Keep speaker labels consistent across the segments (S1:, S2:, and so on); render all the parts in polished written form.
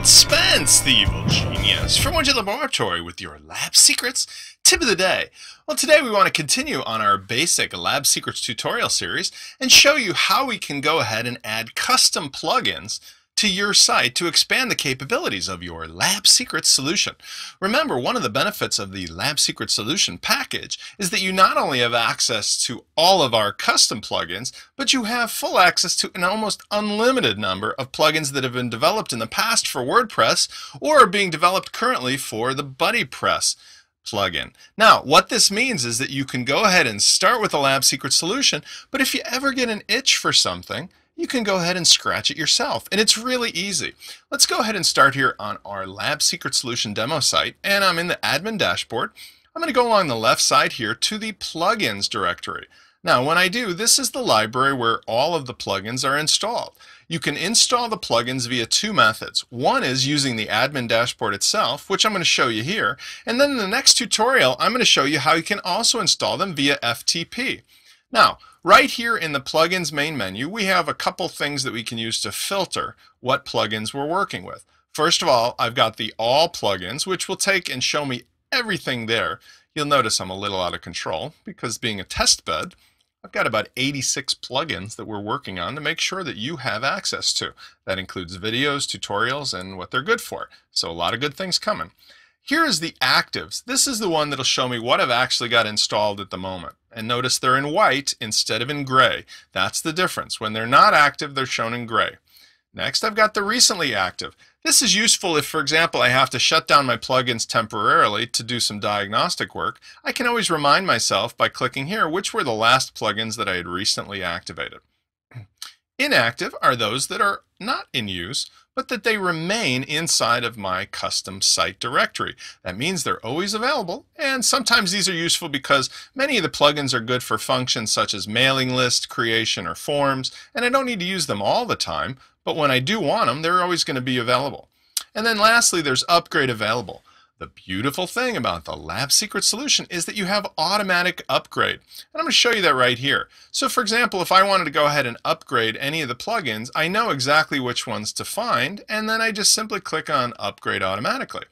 S1: it's Spence, the evil genius, from Widget Laboratory with your Lab Secrets tip of the day. Well, today we want to continue on our basic Lab Secrets tutorial series and show you how we can go ahead and add custom plugins to your site to expand the capabilities of your Lab Secrets solution. Remember, one of the benefits of the Lab Secrets solution package is that you not only have access to all of our custom plugins, but you have full access to an almost unlimited number of plugins that have been developed in the past for WordPress or are being developed currently for the Buddypress plugin. Now, what this means is that you can go ahead and start with a Lab Secrets solution, but if you ever get an itch for something, you can go ahead and scratch it yourself, and it's really easy. Let's go ahead and start here on our Lab Secrets solution demo site, and I'm in the admin dashboard. I'm going to go along the left side here to the plugins directory. Now, when I do, this is the library where all of the plugins are installed. You can install the plugins via two methods. One is using the admin dashboard itself, which I'm going to show you here, and then in the next tutorial, I'm going to show you how you can also install them via FTP. Now, right here in the plugins main menu, we have a couple things that we can use to filter what plugins we're working with. First of all, I've got the all plugins, which will take and show me everything there. You'll notice I'm a little out of control because being a test bed, I've got about 86 plugins that we're working on to make sure that you have access to. That includes videos, tutorials, and what they're good for. So a lot of good things coming. Here is the actives. This is the one that'll show me what I've actually got installed at the moment. And notice they're in white instead of in gray. That's the difference. When they're not active, they're shown in gray. Next, I've got the recently active. This is useful if, for example, I have to shut down my plugins temporarily to do some diagnostic work. I can always remind myself by clicking here which were the last plugins that I had recently activated. Inactive are those that are not in use, but that they remain inside of my custom site directory. That means they're always available, and sometimes these are useful because many of the plugins are good for functions such as mailing list creation or forms, and I don't need to use them all the time, but when I do want them, they're always going to be available. And then lastly, there's upgrade available. The beautiful thing about the Lab Secrets solution is that you have automatic upgrade. And I'm going to show you that right here. So for example, if I wanted to go ahead and upgrade any of the plugins, I know exactly which ones to find, and then I just simply click on upgrade automatically.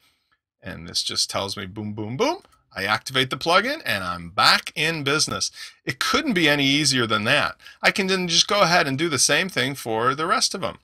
S1: And this just tells me boom, boom, boom. I activate the plugin and I'm back in business. It couldn't be any easier than that. I can then just go ahead and do the same thing for the rest of them.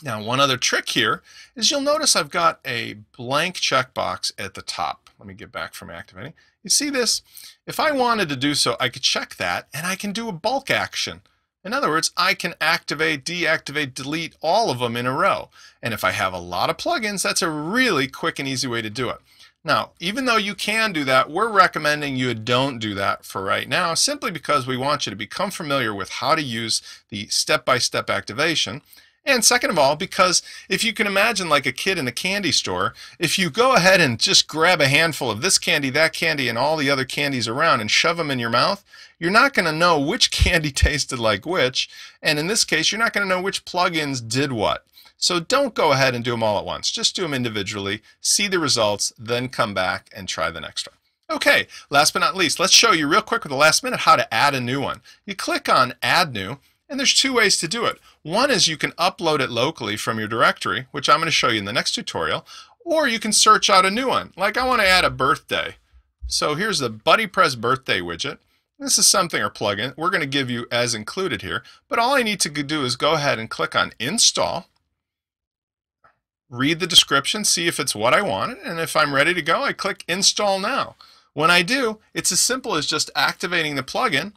S1: Now, one other trick here is you'll notice I've got a blank checkbox at the top. Let me get back from activating. You see this? If I wanted to do so, I could check that and I can do a bulk action. In other words, I can activate, deactivate, delete all of them in a row. And if I have a lot of plugins, that's a really quick and easy way to do it. Now, even though you can do that, we're recommending you don't do that for right now, simply because we want you to become familiar with how to use the step-by-step activation. And second of all, because if you can imagine like a kid in a candy store, if you go ahead and just grab a handful of this candy, that candy, and all the other candies around and shove them in your mouth, you're not going to know which candy tasted like which. And in this case, you're not going to know which plugins did what. So don't go ahead and do them all at once. Just do them individually, see the results, then come back and try the next one. Okay, last but not least, let's show you real quick with the last minute how to add a new one. You click on Add New, and there's two ways to do it. One is you can upload it locally from your directory, which I'm going to show you in the next tutorial, or you can search out a new one. Like I want to add a birthday. So here's the Buddypress birthday widget. This is something or plugin we're going to give you as included here, but all I need to do is go ahead and click on Install, read the description, see if it's what I wanted, and if I'm ready to go, I click Install Now. When I do, it's as simple as just activating the plugin,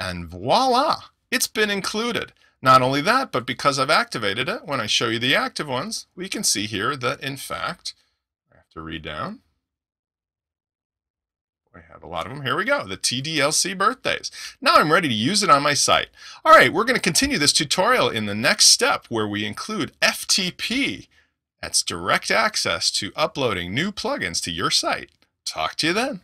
S1: and voila, it's been included. Not only that, but because I've activated it, when I show you the active ones, we can see here that in fact, I have to read down. I have a lot of them. Here we go, the TDLC birthdays. Now I'm ready to use it on my site. All right, we're going to continue this tutorial in the next step where we include FTP. That's direct access to uploading new plugins to your site. Talk to you then.